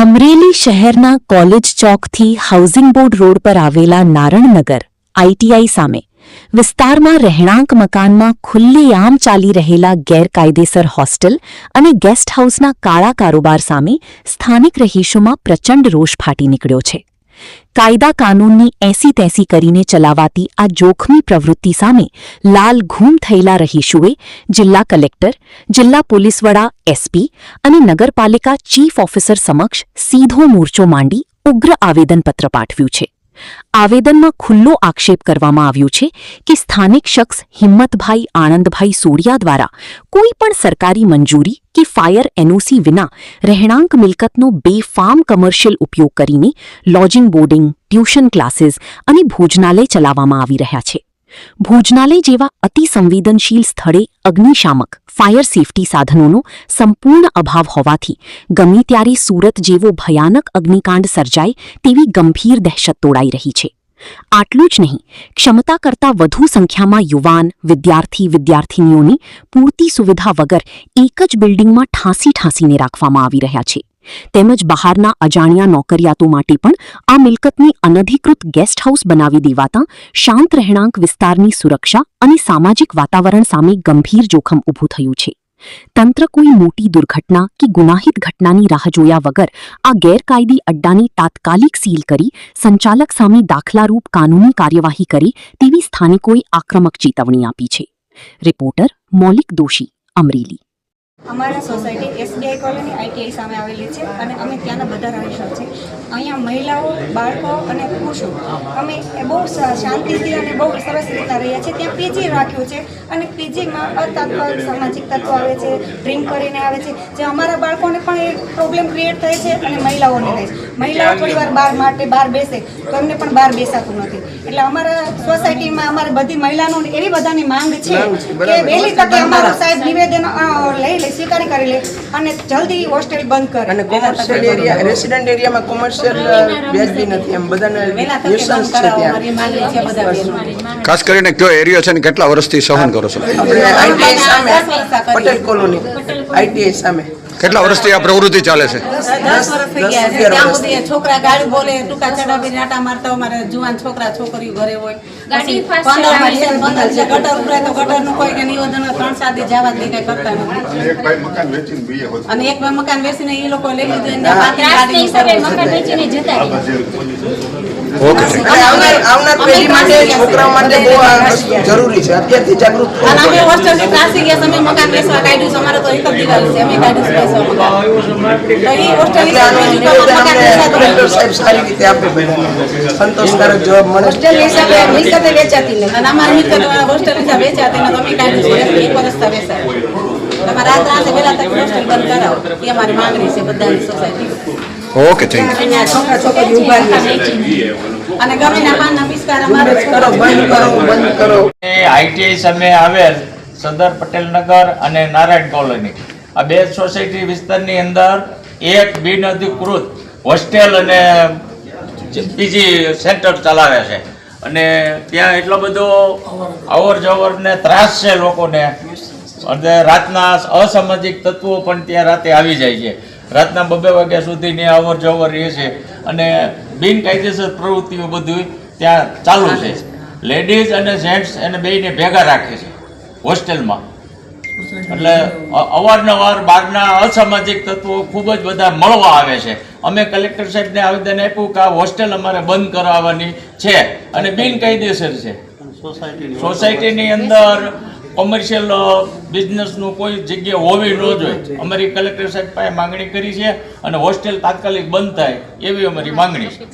અમરેલી શહેરના college ચોકથી housing board road પર આવેલા નારણનગર આઈટીઆઈ સામે વિસ્તારમાં રહેણાંક મકાનમાં ખુલ્લેઆમ ચાલી રહેલા ગેરકાયદેસર હોસ્ટેલ અને ગેસ્ટ હાઉસના કાળા કારોબાર સામે સ્થાનિક રહીશોમાં પ્રચંડ રોષ ફાટી નીકળ્યો છે. કાયદા કાનૂનની એસી-તેસી કરીને ચલાવાતી આ જોખમી પ્રવૃત્તિ સામે લાલ ઘૂમ થયેલા રહીશોએ જિલ્લા કલેક્ટર, જિલ્લા પોલીસ વડા એસપી અને નગરપાલિકા ચીફ ઓફિસર સમક્ષ સીધો મોરચો માંડી ઉગ્ર આવેદનપત્ર પાઠવ્યું છે. આવેદનમાં ખુલ્લો આક્ષેપ કરવામાં આવ્યો છે કે સ્થાનિક શખ્સ હિંમતભાઈ આણંદભાઈ સોડિયા દ્વારા કોઈપણ સરકારી મંજૂરી કે ફાયર એનઓસી વિના રહેણાંક મિલકતનો બેફામ કમર્શિયલ ઉપયોગ કરીને લોજિંગ બોર્ડિંગ, ટ્યુશન ક્લાસીસ અને ભોજનાલય ચલાવવામાં આવી રહ્યા છે. ભોજનાલય જેવા અતિ સંવેદનશીલ સ્થળે અગ્નિશામક, ફાયર સેફટી સાધનોનો સંપૂર્ણ અભાવ હોવાથી ગમે ત્યારે સુરત જેવો ભયાનક અગ્નિકાંડ સર્જાય તેવી ગંભીર દહેશત તોડાઈ રહી છે. આટલું જ નહીં, ક્ષમતા કરતાં વધુ સંખ્યામાં યુવાન, વિદ્યાર્થીનીઓની પૂરતી સુવિધા વગર એક જ બિલ્ડિંગમાં ઠાંસીને રાખવામાં આવી રહ્યા છે. તેમજ બહારના અજાણ્યા નોકરિયાતો માટે પણ આ મિલકતની અનધિકૃત ગેસ્ટ હાઉસ બનાવી દેવાતા શાંત રહેણાંક વિસ્તારની સુરક્ષા અને સામાજિક વાતાવરણ સામે ગંભીર જોખમ ઊભું થયું છે. તંત્ર કોઈ મોટી દુર્ઘટના કે ગુનાહિત ઘટનાની રાહ જોયા વગર આ ગેરકાયદી અડ્ડાની તાત્કાલિક સીલ કરી સંચાલક સામે દાખલારૂપ કાનૂની કાર્યવાહી કરે તેવી સ્થાનિકોએ આક્રમક ચેતવણી આપી છે. રિપોર્ટર મૌલિક દોશી, અમરેલી. અમારા સોસાયટી એસબીઆઈ કોલોની આઈટીઆઈ સામે આવેલી છે અને અમે ત્યાંના બધા રહીશો છે. અહીંયા મહિલાઓ, બાળકો અને પુરુષો અમે બહુ શાંતિથી અને બહુ સરસ રીતના રહીએ છીએ. ત્યાં પીજી રાખ્યું છે અને પીજીમાં અતાત્કાલિક સામાજિક તત્વો આવે છે, ડ્રિંક કરીને આવે છે, જે અમારા બાળકોને પણ એક પ્રોબ્લેમ ક્રિએટ થાય છે અને મહિલાઓને થાય છે. મહિલાઓ થોડી વાર બહાર બેસે તો એમને પણ બહાર બેસાતું નથી. એટલે અમારા સોસાયટીમાં અમારે બધી મહિલાઓને એવી બધાની માંગ છે કે વહેલી તકે અમારું સાહેબ નિવેદન સ્વીકારી કરી લે અને જલ્દી હોસ્ટેલ બંધ કરે. અને કોમર્શિયલ એરિયા, રેસિડેન્ટ એરિયામાં કોમર્શિયલ વ્યાજબી નથી, એમ બધાને ન્યુસન્સ છે ત્યાં. ખાસ કરીને કયો એરિયા છે ને કેટલા વર્ષથી સહન કરો છો? આપણે આઈટીઆઈ સામે, પટેલ કોલોની આઈટીઆઈ સામે કેટલા વર્ષથી આ પ્રવૃત્તિ ચાલે છે? 10 વર્ષ થઈ ગયા છે. ત્યાં સુધી છોકરા ગાડી બોલે, ટૂંકા ચડાવીને આટા મારતા હોય. મારે જુવાન છોકરા છોકરીઓ ઘરે હોય, ગાડી બંધ છે. ગટર ઉભરાય તો ગટરનું કોઈ કે નિવેદન 3-4 દી જવા દે, કઈ કરતા નથી. અને એક મકાન વેચીને એ લોકો લઈ લીધું, મકાન વેચીને જતા આવનાર પેઢી માટે, છોકરાઓ માટે બહુ જરૂરી છે. અત્યારથી જાગૃત અને અમે હોસ્ટેલની ત્રાસી ગયા, અમે મકાન વેચવા કાઢ્યું છે. અમારે તો એક જ દિવાળી છે, અમે કાઢ્યું છે. સારી રીતે આપે, સંતોષકારક જવાબ મળે. હોસ્ટેલ હિસાબે મિલકત વેચાતી નથી અને અમારી મિલકત હોસ્ટેલ હિસાબે વેચાતી નથી. અમે કાઢ્યું છે, એક વર્ષથી વેચાય. તમારે રાત્રે વહેલા તક હોસ્ટેલ બંધ કરાવો એ અમારી માંગણી છે બધાની સોસાયટી. Okay, thank you. છોકરા છોકરી ઉભા અને ગમીના પાનના પિસ્કાર અમારે બંધ કરો. આઈટીઆઈ સામે આવેલ સરદાર પટેલ નગર અને નારાયણ કોલોની, આ બે સોસાયટી વિસ્તારની અંદર એક બિનઅધિકૃત હોસ્ટેલ અને પીજી સેન્ટર ચલાવે છે અને ત્યાં એટલો બધો અવર જવર ને ત્રાસ છે લોકોને. અને રાતના અસામાજિક તત્વો પણ ત્યાં રાતે આવી જાય છે. રાતના 2 વાગ્યા સુધીની અવર જવર રહે છે અને બિનકાયદેસર પ્રવૃત્તિઓ બધું ત્યાં ચાલુ છે. લેડીઝ અને જેન્ટ્સ એને બેયને ભેગા રાખે છે હોસ્ટેલમાં. એટલે અવારનવાર બહારના અસામાજિક તત્વો ખૂબ જ બધા મળવા આવે છે. અમે કલેક્ટર સાહેબને આવેદન આપ્યું કે આ હોસ્ટેલ અમારે બંધ કરાવવાની છે અને બિનકાયદેસર છે. સોસાયટીની અંદર કોમર્શિયલ બિઝનેસનું કોઈ જગ્યા હોવી ન જોઈએ. અમારી કલેક્ટર સાહેબ પાસે માંગણી કરી છે અને હોસ્ટેલ તાત્કાલિક બંધ થાય એવી અમારી માંગણી છે.